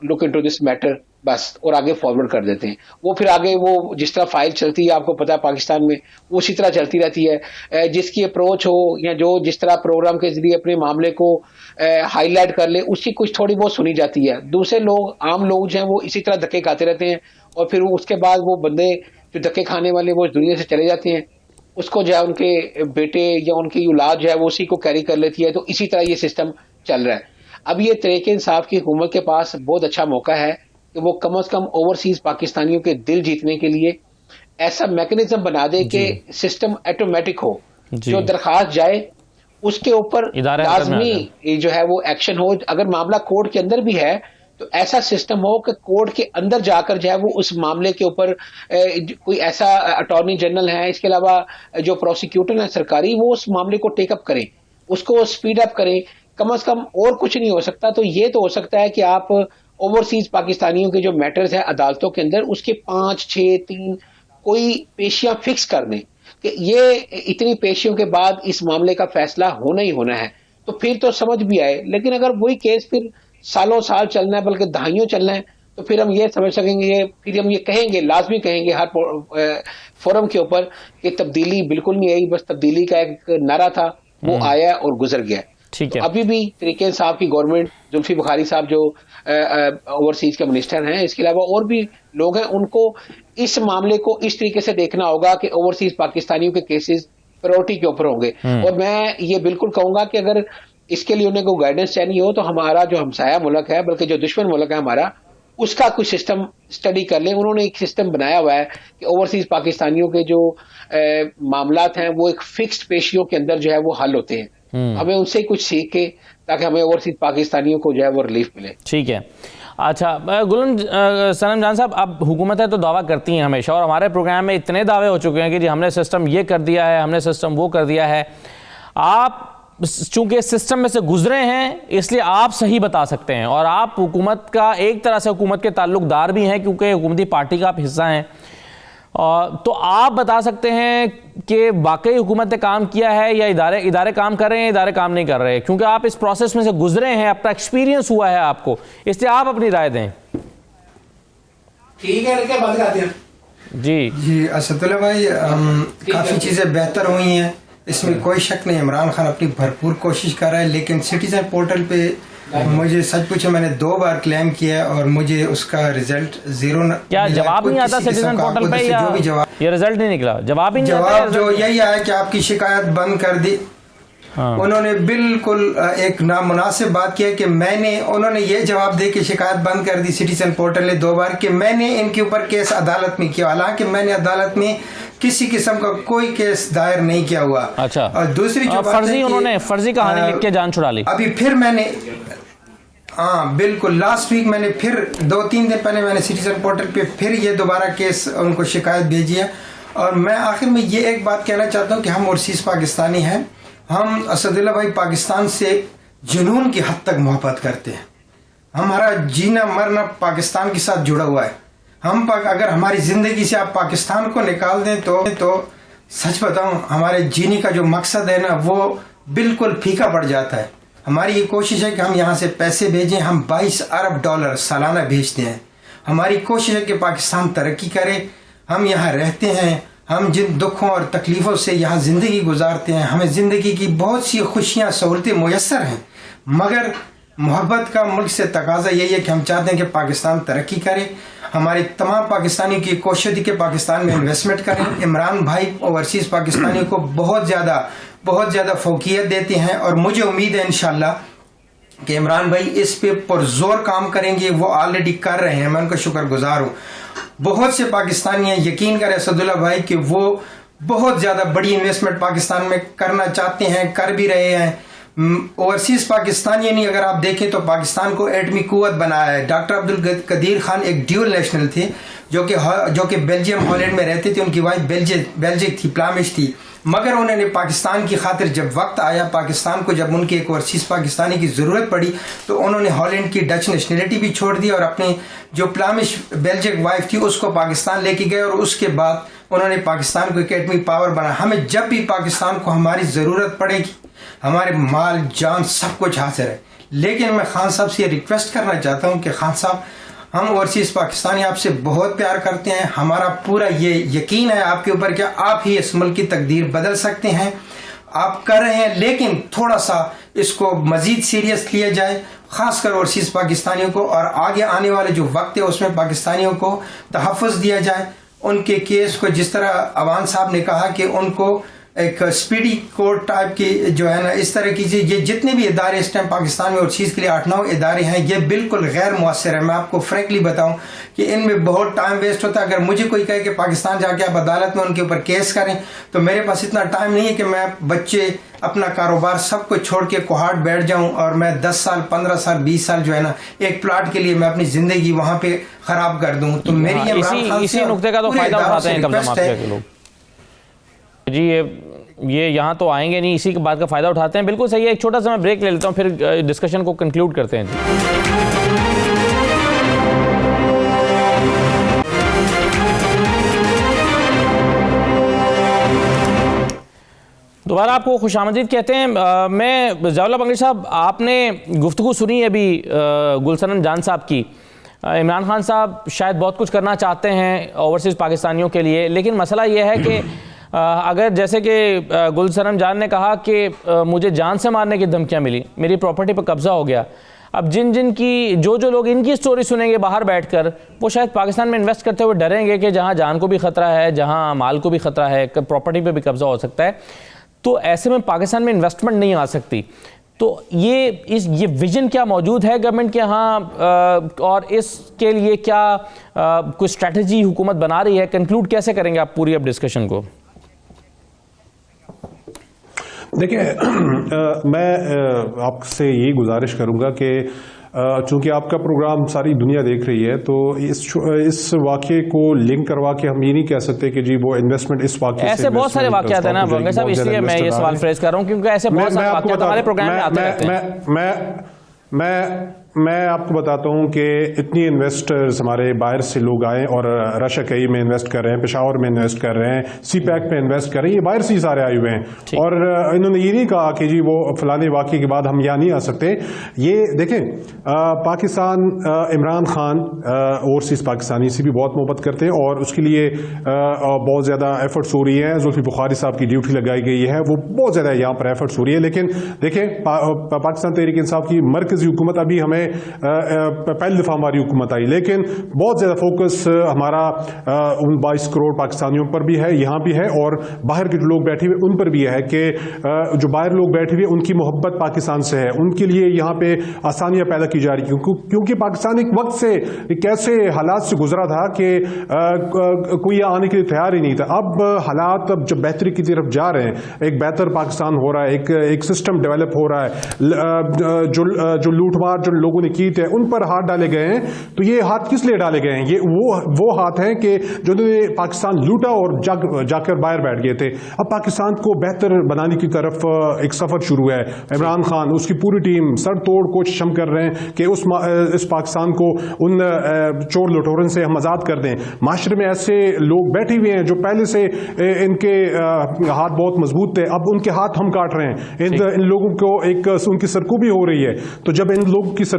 E: لک انٹو دس میٹر, بس, اور آگے فارورڈ کر دیتے ہیں. وہ پھر آگے وہ جس طرح فائل چلتی ہے آپ کو پتا ہے پاکستان میں, وہ اسی طرح چلتی رہتی ہے. جس کی اپروچ ہو یا جو جس طرح پروگرام کے ذریعے اپنے معاملے کو ہائی لائٹ کر لے, اس کی کچھ تھوڑی بہت سنی جاتی ہے. دوسرے لوگ, عام لوگ جو ہیں وہ اسی طرح دھکے کھاتے رہتے ہیں, اور پھر اس کے بعد وہ بندے جو دھکے کھانے والے وہ اس دنیا سے چلے جاتے ہیں. اس کو جو ہے ان کے بیٹے یا ان کی اولاد جو ہے وہ اسی کو کیری کر لیتی ہے. تو اسی طرح یہ سسٹم چل رہا ہے. اب یہ تحریک انصاف کی حکومت کے پاس بہت اچھا موقع ہے کہ وہ کم از کم اوورسیز پاکستانیوں کے دل جیتنے کے لیے ایسا میکنزم بنا دے کہ سسٹم ایٹومیٹک ہو. جو درخواست جائے اس کے اوپر لازمی جو ہے وہ ایکشن ہو. اگر معاملہ کورٹ کے اندر بھی ہے تو ایسا سسٹم ہو کہ کورٹ کے اندر جا کر جو ہے وہ اس معاملے کے اوپر کوئی ایسا اٹارنی جنرل ہے, اس کے علاوہ جو پروسیکیوٹر ہیں سرکاری, وہ اس معاملے کو ٹیک اپ کریں, اس کو سپیڈ اپ کریں. کم از کم اور کچھ نہیں ہو سکتا تو یہ تو ہو سکتا ہے کہ آپ اوورسیز پاکستانیوں کے جو میٹرز ہیں عدالتوں کے اندر, اس کے 5, 6, 3 کوئی پیشیاں فکس کر دیں کہ یہ اتنی پیشیوں کے بعد اس معاملے کا فیصلہ ہونا ہی ہونا ہے. تو پھر تو سمجھ بھی آئے. لیکن اگر وہی کیس پھر سالوں سال چلنا ہے, بلکہ دہائیوں چلنا ہے, تو پھر ہم یہ سمجھ سکیں گے, پھر ہم یہ کہیں گے, لازمی کہیں گے ہر فورم کے اوپر کہ تبدیلی بالکل نہیں آئی, بس تبدیلی کا ایک نعرہ تھا, وہ آیا اور گزر گیا.
A: ٹھیک ہے.
E: ابھی بھی طریقے انصاف کی گورنمنٹ, زلفی بخاری صاحب جو اوورسیز کے منسٹر ہیں, اس کے علاوہ اور بھی لوگ ہیں, ان کو اس معاملے کو اس طریقے سے دیکھنا ہوگا کہ اوورسیز پاکستانیوں کے کیسز پرائرٹی کے اوپر ہوں گے. اور میں یہ بالکل کہوں گا کہ اگر اس کے لیے انہیں کوئی گائیڈنس چاہیے ہو تو ہمارا جو ہمسایہ ملک ہے, بلکہ جو دشمن ملک ہے ہمارا, اس کا کوئی سسٹم اسٹڈی کر لیں. انہوں نے ایک سسٹم بنایا ہوا ہے کہ اوورسیز پاکستانیوں کے جو معاملات ہیں وہ ایک فکسڈ پیشیوں کے اندر جو ہے وہ حل ہوتے ہیں. ہمیں ان سے کچھ سیکھ کے تاکہ ہمیں اوورسیز پاکستانیوں کو جو ہے وہ ریلیف ملے.
A: ٹھیک ہے. اچھا صنم جان صاحب, اب حکومتیں تو دعویٰ کرتی ہیں ہمیشہ, اور ہمارے پروگرام میں اتنے دعوے ہو چکے ہیں کہ جی ہم نے سسٹم یہ کر دیا ہے, ہم نے سسٹم وہ کر دیا ہے. آپ چونکہ اس سسٹم میں سے گزرے ہیں اس لیے آپ صحیح بتا سکتے ہیں, اور آپ حکومت کا ایک طرح سے حکومت کے تعلق دار بھی ہیں کیونکہ حکومتی پارٹی کا آپ حصہ ہیں. تو آپ بتا سکتے ہیں کہ واقعی حکومت نے کام کیا ہے یا ادارے کام کر رہے ہیں, ادارے کام نہیں کر رہے, کیونکہ آپ اس پروسیس میں سے گزرے ہیں, آپ کا ایکسپیرینس ہوا ہے آپ کو, اس لیے آپ اپنی رائے دیں.
F: ٹھیک ہے, بات کرتے ہیں.
A: جی
F: اسد اللہ بھائی, کافی چیزیں بہتر ہوئی ہیں, اس میں کوئی شک نہیں. عمران خان اپنی بھرپور کوشش کر رہا ہے, لیکن سٹیزن پورٹل پہ مجھے سچ پوچھے میں نے 2 بار کلیم کیا اور مجھے اس کا ریزلٹ 0
A: کیا جواب نہیں آتا سٹیزن پورٹل پہ, یا یہ ریزلٹ نہیں نکلا, جواب ہی نہیں آتا.
F: جواب جو یہی آیا کہ آپ کی شکایت بند کر دی. انہوں نے بالکل ایک نامناسب بات کیا کہ انہوں نے یہ جواب دے کہ شکایت بند کر دی سٹیزن پورٹل نے 2 بار, کہ میں نے ان کے اوپر کیس عدالت میں کیا, حالانکہ میں نے عدالت میں کسی قسم کا کوئی کیس دائر نہیں کیا ہوا.
A: اچھا,
F: اور دوسری جو
A: فرضی, انہوں نے فرضی کہانی لکھ کے جان چھڑا لی.
F: ابھی پھر میں نے بالکل لاسٹ ویک میں نے پھر 2-3 دن پہلے میں نے سٹیزن پورٹل پہ پھر یہ دوبارہ کیس ان کو شکایت بھیجی ہے. اور میں آخر میں یہ ایک بات کہنا چاہتا ہوں کہ ہم اوورسیز پاکستانی ہیں, ہم اسد اللہ بھائی پاکستان سے جنون کی حد تک محبت کرتے ہیں. ہمارا جینا مرنا پاکستان کے ساتھ جڑا ہوا ہے. اگر ہماری زندگی سے آپ پاکستان کو نکال دیں تو سچ بتاؤں ہمارے جینے کا جو مقصد ہے نا وہ بالکل پھیکا پڑ جاتا ہے. ہماری یہ کوشش ہے کہ ہم یہاں سے پیسے بھیجیں, ہم $22 ارب سالانہ بھیجتے ہیں. ہماری کوشش ہے کہ پاکستان ترقی کرے. ہم یہاں رہتے ہیں, ہم جن دکھوں اور تکلیفوں سے یہاں زندگی گزارتے ہیں, ہمیں زندگی کی بہت سی خوشیاں سہولتیں میسر ہیں, مگر محبت کا ملک سے تقاضا یہی ہے کہ ہم چاہتے ہیں کہ پاکستان ترقی کرے. ہماری تمام پاکستانیوں کی کوشش ہے کہ پاکستان میں انویسٹمنٹ کریں. عمران بھائی اوورسیز پاکستانیوں کو بہت زیادہ فوقیت دیتے ہیں, اور مجھے امید ہے انشاءاللہ کہ عمران بھائی اس پہ پرزور کام کریں گے، وہ آلریڈی کر رہے ہیں، میں ان کا شکر گزار ہوں. بہت سے پاکستانی ہیں، یقین کریں اسداللہ بھائی کہ وہ بہت زیادہ بڑی انویسٹمنٹ پاکستان میں کرنا چاہتے ہیں، کر بھی رہے ہیں. اوورسیز پاکستانی نہیں، اگر آپ دیکھیں تو پاکستان کو ایٹمی قوت بنایا ہے. ڈاکٹر عبدالقدیر خان ایک ڈیول نیشنل تھے جو کہ بیلجیم ہالینڈ میں رہتے تھے، ان کی وائف بیلجک تھی، پلامش تھی، مگر انہوں نے پاکستان کی خاطر جب وقت آیا، پاکستان کو جب ان کی ایک اوورسیز پاکستانی کی ضرورت پڑی تو انہوں نے ہالینڈ کی ڈچ نیشنلٹی بھی چھوڑ دی اور اپنی جو پلامش بیلجک وائف تھی اس کو پاکستان لے کے گئے، اور اس کے بعد انہوں نے پاکستان کو ایک ایٹمی پاور بنا. ہمیں جب بھی پاکستان کو ہماری ضرورت پڑے گی، ہمارے مال جان سب کچھ حاضر ہے. لیکن میں خان صاحب سے یہ ریکویسٹ کرنا چاہتا ہوں کہ خان صاحب، ہم اوورسیز پاکستانی آپ سے بہت پیار کرتے ہیں، ہمارا پورا یہ یقین ہے آپ کے اوپر کہ آپ ہی اس ملک کی تقدیر بدل سکتے ہیں. آپ کر رہے ہیں، لیکن تھوڑا سا اس کو مزید سیریس لیا جائے، خاص کر اوورسیز پاکستانیوں کو، اور آگے آنے والے جو وقت ہے اس میں پاکستانیوں کو تحفظ دیا جائے. ان کے کیس کو جس طرح عوان صاحب نے کہا کہ ان کو ایک اسپیڈی کورٹ ٹائپ کی جو ہے نا، اس طرح کی یہ جتنے بھی ادارے اس ٹائم پاکستان میں اور چیز کے لیے 8-9 ادارے ہیں، یہ بالکل غیر مؤثر ہے. میں آپ کو فرینکلی بتاؤں کہ ان میں بہت ٹائم ویسٹ ہوتا ہے. اگر مجھے کوئی کہے کہ پاکستان جا کے آپ عدالت میں ان کے اوپر کیس کریں تو میرے پاس اتنا ٹائم نہیں ہے کہ میں بچے، اپنا کاروبار سب کو چھوڑ کے کوہاٹ بیٹھ جاؤں اور میں 10 سال 15 سال 20 سال جو ہے نا ایک پلاٹ کے لیے میں اپنی زندگی وہاں پہ خراب کر دوں. تو میری
A: اسی نقطے کا تو فائدہ اٹھاتے ہیں قبضہ مافیا کے لوگ. جی یہ یہاں تو آئیں گے نہیں، اسی بات کا فائدہ اٹھاتے ہیں. بالکل صحیح ہے. ایک چھوٹا سا میں بریک لے لیتا ہوں، پھر ڈسکشن کو کنکلوڈ کرتے ہیں. دوبارہ آپ کو خوش آمدید کہتے ہیں. میں ضیاءاللہ بنگری صاحب، آپ نے گفتگو سنی ابھی گل صنم جان صاحب کی. عمران خان صاحب شاید بہت کچھ کرنا چاہتے ہیں اوورسیز پاکستانیوں کے لیے، لیکن مسئلہ یہ ہے کہ اگر جیسے کہ گل صنم جان نے کہا کہ مجھے جان سے مارنے کی دھمکیاں ملی، میری پراپرٹی پر قبضہ ہو گیا. اب جن کی جو لوگ ان کی سٹوری سنیں گے باہر بیٹھ کر، وہ شاید پاکستان میں انویسٹ کرتے ہوئے ڈریں گے کہ جہاں جان کو بھی خطرہ ہے، جہاں مال کو بھی خطرہ ہے، پراپرٹی پہ بھی قبضہ ہو سکتا ہے، تو ایسے میں پاکستان میں انویسٹمنٹ نہیں آ سکتی. تو یہ ویژن کیا موجود ہے گورنمنٹ کے ہاں، اور اس کے لیے کیا کوئی اسٹریٹجی حکومت بنا رہی ہے؟ کنکلوڈ کیسے کریں گے آپ پوری اب ڈسکشن کو؟
D: دیکھیں، میں آپ سے یہی گزارش کروں گا کہ چونکہ آپ کا پروگرام ساری دنیا دیکھ رہی ہے، تو اس واقعے کو لنک کروا کے ہم یہ نہیں کہہ سکتے کہ جی وہ انویسٹمنٹ اس واقعے سے
A: ایسے بہت سارے واقعات ہیں نا بنگے صاحب، اس لیے میں یہ سوال فریز کر رہا ہوں کیونکہ ایسے بہت سارے واقعات ہمارے پروگرام میں آتے رہتے ہیں.
D: میں آپ کو بتاتا ہوں کہ اتنی انویسٹرز ہمارے باہر سے لوگ آئے اور رشا کئی میں انویسٹ کر رہے ہیں، پشاور میں انویسٹ کر رہے ہیں، سی پیک میں انویسٹ کر رہے ہیں، یہ باہر سے ہی سارے آئے ہوئے ہیں. اور انہوں نے یہ نہیں کہا کہ جی وہ فلانے واقعے کے بعد ہم یہاں نہیں آ سکتے. یہ دیکھیں، پاکستان عمران خان اوورسیز پاکستانی سے بھی بہت محبت کرتے ہیں اور اس کے لیے بہت زیادہ ایفرٹس ہو رہی ہیں. زلفی بخاری صاحب کی ڈیوٹی لگائی گئی ہے، وہ بہت زیادہ یہاں پر ایفرٹس ہو رہی ہے. لیکن دیکھیں، پاکستان تحریک انصاف کی مرکزی حکومت ابھی ہمیں پہلی دفعہ ہماری حکومت آئی، لیکن بہت زیادہ فوکس ہمارا ان 22 کروڑ پاکستانیوں پر بھی ہے، یہاں بھی ہے، اور باہر کے جو لوگ بیٹھے ہوئے ان پر بھی ہے کہ جو باہر لوگ بیٹھے ہوئے ان کی محبت پاکستان سے ہے، ان کے لیے یہاں پہ آسانیاں پیدا کی جا رہی ہیں. کیونکہ پاکستان ایک وقت سے کیسے حالات سے گزرا تھا کہ کوئی آنے کے لیے تیار ہی نہیں تھا. اب حالات اب جب بہتری کی طرف جا رہے ہیں، ایک بہتر پاکستان ہو رہا ہے، ایک سسٹم ڈیولپ ہو رہا ہے. جو لوٹ مار جو لوگوں نے کی تھے ان پر ہاتھ ڈالے گئے ہیں، تو یہ ہاتھ کس لیے ڈالے گئے ہیں؟ یہ وہ ہاتھ ہیں کہ جو نے پاکستان لوٹا اور جا کر باہر بیٹھ گئے تھے. اب پاکستان کو بہتر بنانے کی طرف ایک سفر شروع ہے. عمران خان، اس کی پوری ٹیم سر توڑ کوشش ہم کر رہے ہیں کہ اس پاکستان کو ان چور لٹورن سے ہم آزاد کر دیں. معاشرے میں ایسے لوگ بیٹھے ہوئے ہیں جو پہلے سے ان کے ہاتھ بہت مضبوط تھے، اب ان کے ہاتھ ہم کاٹ رہے ہیں. ان لوگوں کو ان کی سرکوبی ہو رہی ہے. تو جب ان لوگوں کی